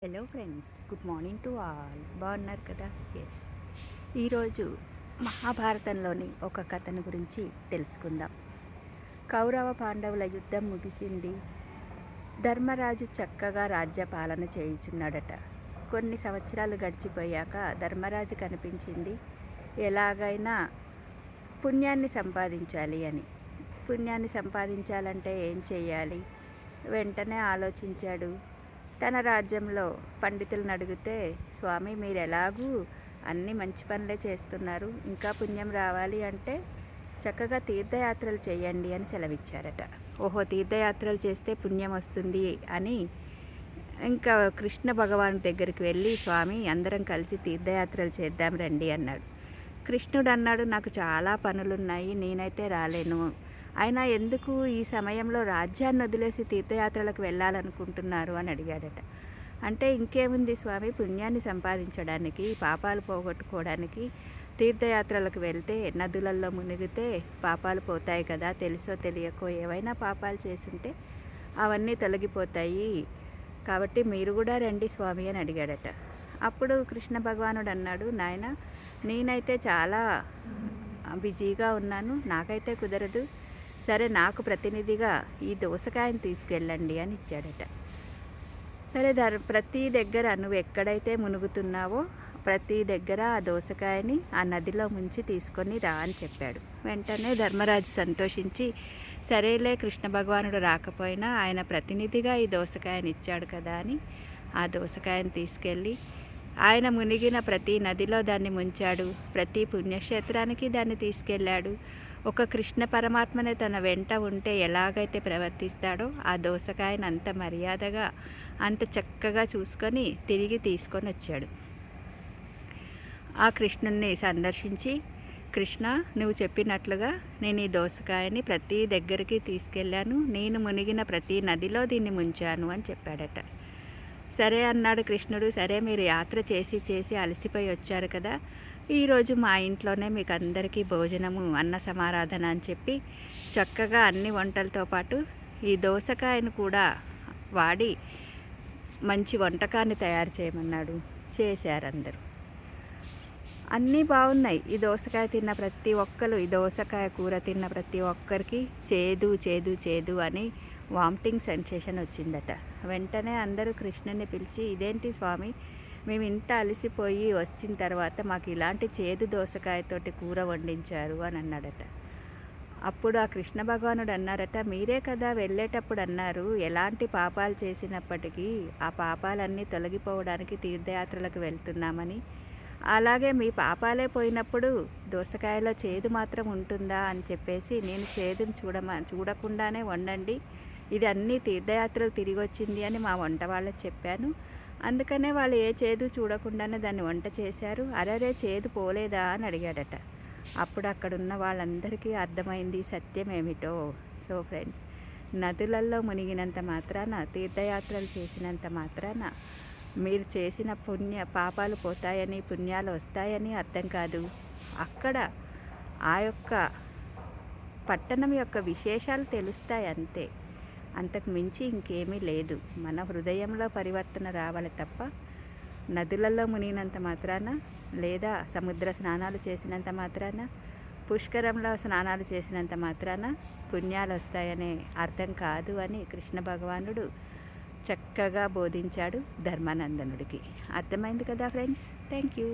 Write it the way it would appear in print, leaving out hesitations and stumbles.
Hello friends, good morning to all. బాగున్నారు కదా? Yes. ఈరోజు మహాభారతంలోని ఒక కథను గురించి తెలుసుకుందాం. కౌరవ పాండవుల యుద్ధం ముగిసింది. ధర్మరాజు చక్కగా రాజ్య పాలన చేయుచున్నాడట. కొన్ని సంవత్సరాలు గడిచిపోయాక ధర్మరాజు కనిపించింది ఎలాగైనా పుణ్యాన్ని సంపాదించాలి అని. పుణ్యాన్ని సంపాదించాలంటే ఏం చేయాలి? వెంటనే ఆలోచించాడు. తన రాజ్యంలో పండితులను అడిగితే, స్వామి మీరు ఎలాగూ అన్ని మంచి పనులే చేస్తున్నారు, ఇంకా పుణ్యం రావాలి అంటే చక్కగా తీర్థయాత్రలు చేయండి అని సెలవిచ్చారట. ఓహో, తీర్థయాత్రలు చేస్తే పుణ్యం వస్తుంది అని ఇంకా కృష్ణ భగవాన్ దగ్గరికి వెళ్ళి, స్వామి అందరం కలిసి తీర్థయాత్రలు చేద్దాం రండి అన్నాడు. కృష్ణుడు అన్నాడు, నాకు చాలా పనులున్నాయి, నేనైతే రాలేను. అయినా ఎందుకు ఈ సమయంలో రాజ్యాన్ని వదిలేసి తీర్థయాత్రలకు వెళ్ళాలనుకుంటున్నారు అని అడిగాడట. అంటే ఇంకేముంది స్వామి, పుణ్యాన్ని సంపాదించడానికి, పాపాలు పోగొట్టుకోవడానికి తీర్థయాత్రలకు వెళ్తే నదులలో మునిగితే పాపాలు పోతాయి కదా, తెలుసో తెలియకో ఏవైనా పాపాలు చేసుంటే అవన్నీ తొలగిపోతాయి, కాబట్టి మీరు కూడా రండి స్వామి అని అడిగాడట. అప్పుడు కృష్ణ భగవానుడు అన్నాడు, నాయన నేనైతే చాలా బిజీగా ఉన్నాను, నాకైతే కుదరదు. సరే, నాకు ప్రతినిధిగా ఈ దోసకాయని తీసుకెళ్ళండి అని ఇచ్చాడట. సరే, ప్రతి దగ్గర నువ్వు ఎక్కడైతే మునుగుతున్నావో ప్రతి దగ్గర ఆ దోసకాయని ఆ నదిలో ముంచి తీసుకొని రా అని చెప్పాడు. వెంటనే ధర్మరాజు సంతోషించి, సరేలే కృష్ణ భగవానుడు రాకపోయినా ఆయన ప్రతినిధిగా ఈ దోసకాయని ఇచ్చాడు కదా అని ఆ దోసకాయని తీసుకెళ్ళి ఆయన మునిగిన ప్రతి నదిలో దాన్ని ముంచాడు. ప్రతి పుణ్యక్షేత్రానికి దాన్ని తీసుకెళ్ళాడు. ఒక కృష్ణ పరమాత్మనే తన వెంట ఉంటే ఎలాగైతే ప్రవర్తిస్తాడో ఆ దోసకాయను అంత మర్యాదగా అంత చక్కగా చూసుకొని తిరిగి తీసుకొని వచ్చాడు. ఆ కృష్ణుణ్ణి సందర్శించి, కృష్ణ నువ్వు చెప్పినట్లుగా నేను ఈ దోసకాయని ప్రతి దగ్గరికి తీసుకెళ్ళాను, నేను మునిగిన ప్రతి నదిలో దీన్ని ముంచాను అని చెప్పాడట. సరే అన్నాడు కృష్ణుడు. సరే, మీరు యాత్ర చేసి చేసి అలసిపోయి వచ్చారు కదా, ఈరోజు మా ఇంట్లోనే మీకు అందరికీ భోజనము అన్న సమారాధన అని చెప్పి చక్కగా అన్ని వంటలతో పాటు ఈ దోసకాయను కూడా వాడి మంచి వంటకాన్ని తయారు చేయమన్నాడు. చేశారు అందరూ. అన్నీ బాగున్నాయి. ఈ దోసకాయ తిన్న ప్రతి ఒక్కరు, ఈ దోసకాయ కూర తిన్న ప్రతి ఒక్కరికి చేదు చేదు చేదు అని వామిటింగ్ సెన్సేషన్ వచ్చిందట. వెంటనే అందరూ కృష్ణుని పిలిచి, ఇదేంటి స్వామి, మేము ఇంత అలసిపోయి వచ్చిన తర్వాత మాకు ఇలాంటి చేదు దోసకాయతోటి కూర వండించారు అని అన్నాడట. అప్పుడు ఆ కృష్ణ భగవానుడు అన్నారట, మీరే కదా వెళ్ళేటప్పుడు అన్నారు ఎలాంటి పాపాలు చేసినప్పటికీ ఆ పాపాలన్నీ తొలగిపోవడానికి తీర్థయాత్రలకు వెళ్తున్నామని. అలాగే మీ పాపాలే పోయినప్పుడు దోసకాయలో చేదు మాత్రం ఉంటుందా అని చెప్పేసి నేను చేదుని చూడకుండానే వండండి, ఇది అన్నీ తీర్థయాత్రలు తిరిగి వచ్చింది అని మా వంట వాళ్ళకి చెప్పాను. అందుకనే వాళ్ళు ఏ చేదు చూడకుండానే దాన్ని వంట చేశారు. అరరే, చేదు పోలేదా అని అడిగాడట. అప్పుడు అక్కడున్న వాళ్ళందరికీ అర్థమైంది సత్యం ఏమిటో. సో ఫ్రెండ్స్, నదులలో మునిగినంత మాత్రాన, తీర్థయాత్రలు చేసినంత మాత్రాన మీరు చేసిన పాపాలు పోతాయని, పుణ్యాలు వస్తాయని అర్థం కాదు. అక్కడ ఆ యొక్క పట్టణం యొక్క విశేషాలు తెలుస్తాయి అంతే, అంతకు మించి ఇంకేమీ లేదు. మన హృదయంలో పరివర్తన రావాలి తప్ప నదులలో మునిగినంత మాత్రాన, లేదా సముద్ర స్నానాలు చేసినంత మాత్రాన, పుష్కరంలో స్నానాలు చేసినంత మాత్రాన పుణ్యాలు వస్తాయనే అర్థం కాదు అని కృష్ణ భగవానుడు చక్కగా బోధించాడు ధర్మానందనుడికి. అర్థమైంది కదా ఫ్రెండ్స్? Thank you.